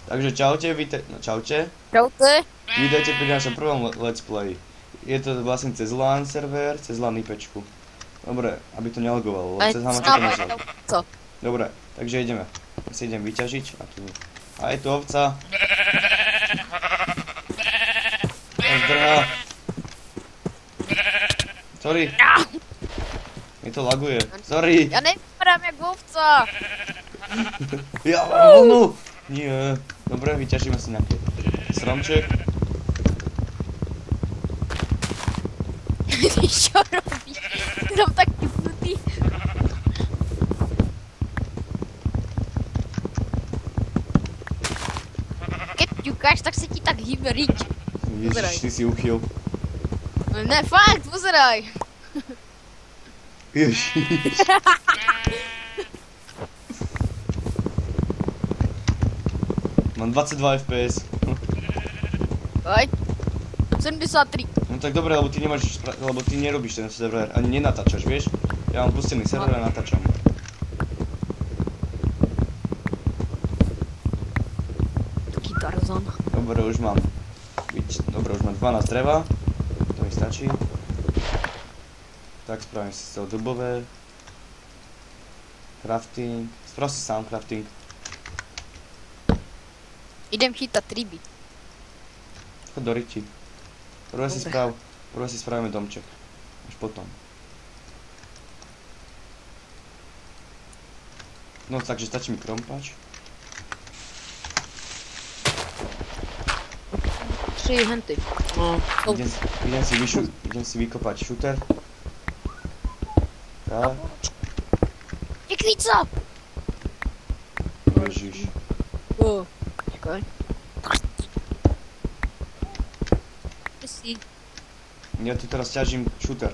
Takže čaute, no čaute. Čaute. Vítajte pri našom prvom let's play. Je to vlastne cez LAN server, cez LAN IPčku. Dobre, aby to nelogovalo, lebo cez HAMAčku to nezval. Dobre, takže ideme. Ja si idem vyťažiť a tu. A je tu ovca. Zdrha. Sorry. Mi to laguje. Sorry. Ja nevypadám jak ovca. Ja mám vlnu. Nie. Dobre, vyťažíme si nejaký stromček. Ty čo robíš? Ty som tak vypnutý. Keď ťukáš, tak sa ti tak hýbe riť. Ježiš, ty si uchyl. Ne, fakt, pozeraj. Ježiš. Mám 22 FPS. Aj. 73. No tak dobre, lebo ty nerobíš ten server, ani nenatáčaš, vieš? Ja mám pustený server a natáčam. Taký Tarzan. Dobre, už mám 12 dreva. To mi stačí. Tak spravím si z toho dubové. Crafting. Sprav si sám crafting. Idem chytať ryby. Chod do ryti. Prvé si spravíme domček. Až potom. No takže stačí mi krompač. 3 henty. No, Idem si vykopať shooter. Tak. Tekvica! Ježiš. Čakaj. Kde si? Ja tu teraz ťažím shooter.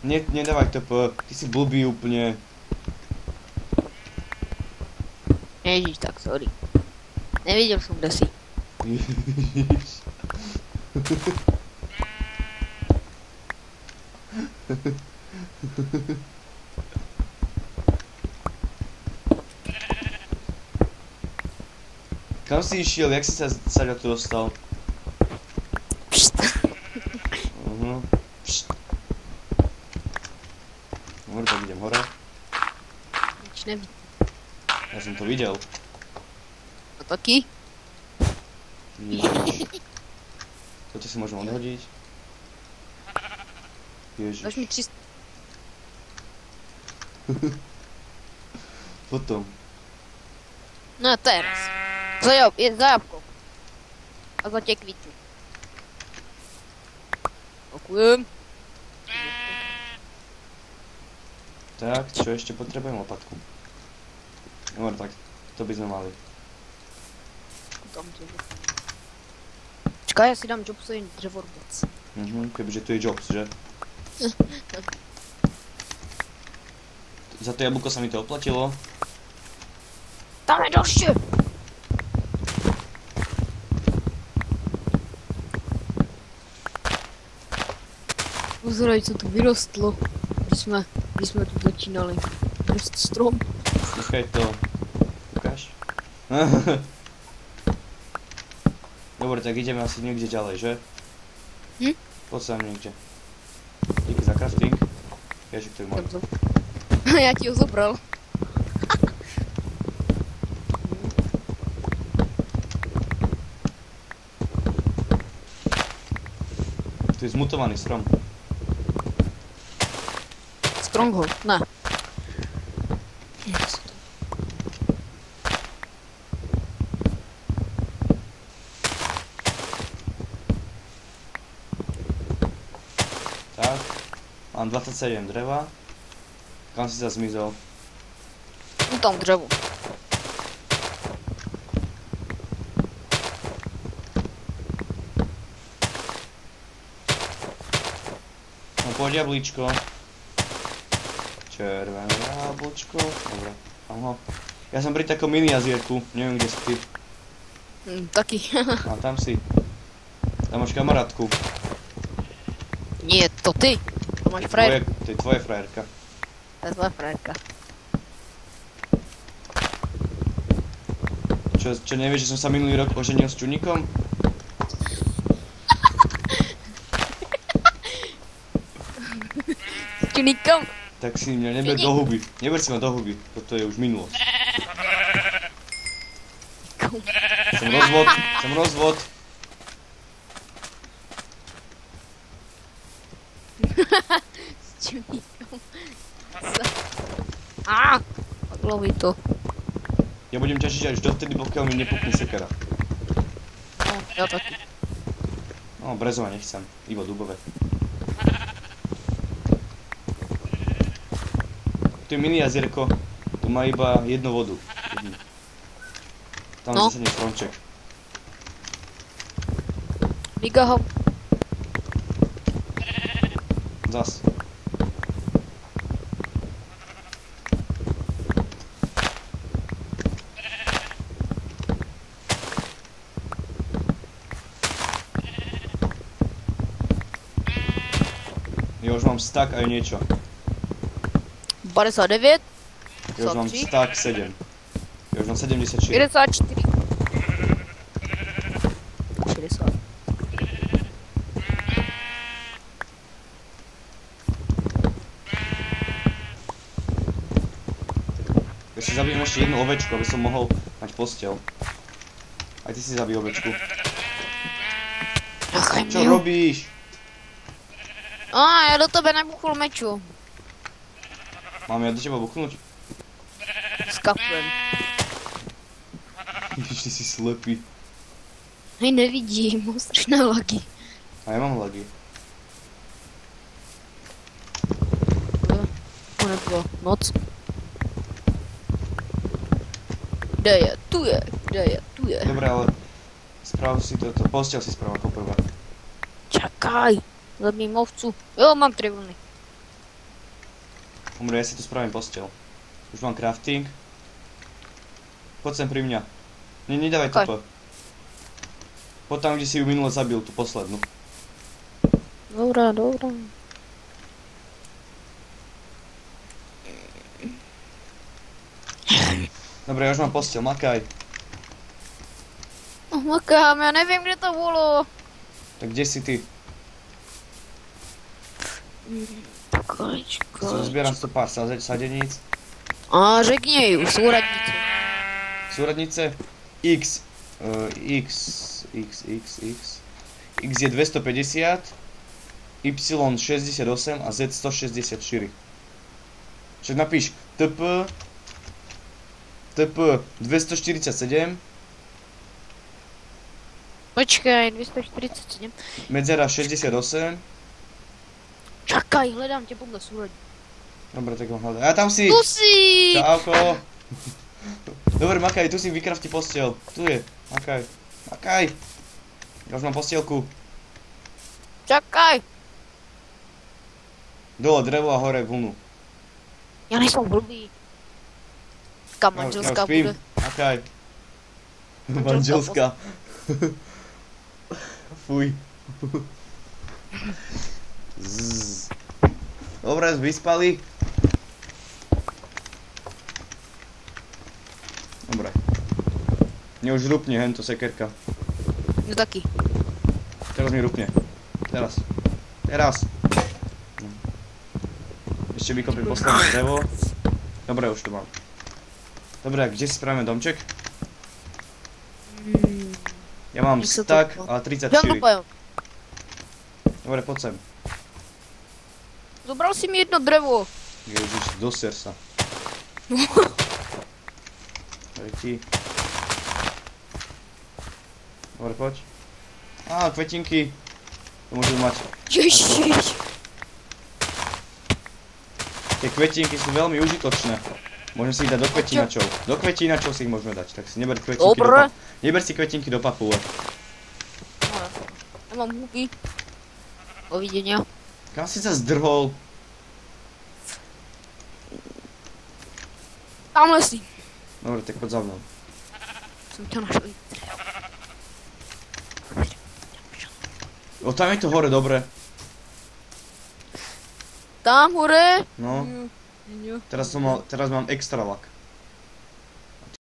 Nedávaj TP, ty si blbý úplne. Ježiš, tak sorry. Nevidel som, kde si. Ježiš. Kam si išiel, jak si sa tu dostal? Pšt. Pšt. Dobre, tak idem hore. Nič nevidím. Ja som to videl. A taký? Ježiš. Toto si môžem odhodiť. Ježiš. Dáš mi 300. Potom. No teraz. Za jabko. A za tekvicu. Ďakujem. Tak, čo ešte potrebujem? Lopatku. Dobre, tak to by sme mali. Čakaj, ja si dám Jobsovi drevorbec. Kebyže tu je Jobs, že? Za to jablko sa mi to oplatilo. Tam je ďalšie! Pozeraj, co tu vyrostlo. Když jsme tu začínali. Rost strom. Nechaj to. Ukáž? Dobre, tak ideme asi niekde ďalej, že? Poď sem niekde. Díky za crafting. Ježiš, to je môj. Já ti ho zobral. Tu je zmutovaný strom. Stronghold, ne. Tak. Mám 27 dreva. Kam si sa zmizol? No tam dřevo. No poď jablíčko. Červené jablčko. Dobre, mám ho. Ja som pri takom mini jazierku, neviem kde si ty. Taky. A tam si. Tam máš kamarátku. Nie, to ty. To máš frajer. To je tvoje frajerka. To je tvoja frajerka. Čo nevieš, že som sa minulý rok oženil s čuníkom? S čuníkom? Tak si mňa neber do huby. Neber si ma do huby. Toto je už minulosť. Som rozvod. S čuníkom. Padlo mi to. Ja budem ťažiť až dovtedy, pokiaľ mi nepukne sekera. No, ja taky. No, brezové nechcem. Iba dubové. Tu je mini jazierko. Tu má iba jednu vodu. Tam No. zase nie stromček. Liga ho. Zas. Ja už mám stack aj niečo. 59. Ja už mám stack 7. Ja už mám 74. 54. 60. Ja si zabijem ešte jednu ovečku, aby som mohol mať posteľ. Aj ty si zabij ovečku. Čo robíš? Ja do tebe nebuchol meču. Mám ja do teba buchnúť? Skapujem. Ježiš, ty si slepý. Hej, nevidím, mám strašné lagy. A ja mám lagy. To nebylo noc. Kde je? Tu je. Kde je? Tu je. Dobre, ale správ si toto. Posteľ si správ ako prvá. Čakaj. Zabím ovcu. Jo, mám 3 vlny. Umre, ja si tu spravím posteľ. Už mám crafting. Poď sem pri mňa. Nedávaj Kaj. TP. Poď tam, kde si ju minule zabil, tú poslednú. Dobrá, dobrá. Dobre, ja už mám posteľ, makaj. Makám, ja neviem, kde to bolo. Tak kde si ty? Zbieram tu pár sadeníc. Řekni ju, súradnicu. Súradnice? X je 250, Y 68 a Z 164. Však napíš TP 247, Počkaj, 247. medzera 68. Čakaj, hledám tě podle súradnice. Dobre, tak ho hľadaj. A tam si! Tu si! Čauko! Dobre, makaj, tu si vykrafti posteľ. Tu je, makaj. Makaj! Ja už mám posteľku. Čakaj! Dole drevo a hore vlnu. Ja nejsem blbý. Kam Ja manželská už spím. bude? Makaj. Manželská. Fuj. Zzz. Dobre, vyspali. Dobre. Mne už rupne hento sekerka. No taky. Teraz mi rupne. Teraz. Teraz. Ešte vykopím posledné drevo. Dobre, už to mám. Dobre, a kde si spravíme domček? Ja mám stack, ale 34. Dobre, poď sem. Zobral si mi jedno drevo. Ježiš, doser sa. Tretí. Dobre, poď. Kvetinky. To môžu mať. Ježiš. Tie kvetinky sú veľmi užitočné. Môžeme si ich dať do kvetinačov. Do kvetinačov si ich môžeme dať. Tak si neber kvetinky do Dobre. Neber si kvetinky do papule. Ja mám huby. Dovidenia. Kam si sa zdrhol? Tamhle si. Dobre, tak poď za mnou. Som ťa našel. O, tam je to hore, dobre. Tam hore. No, teraz mám extra lak.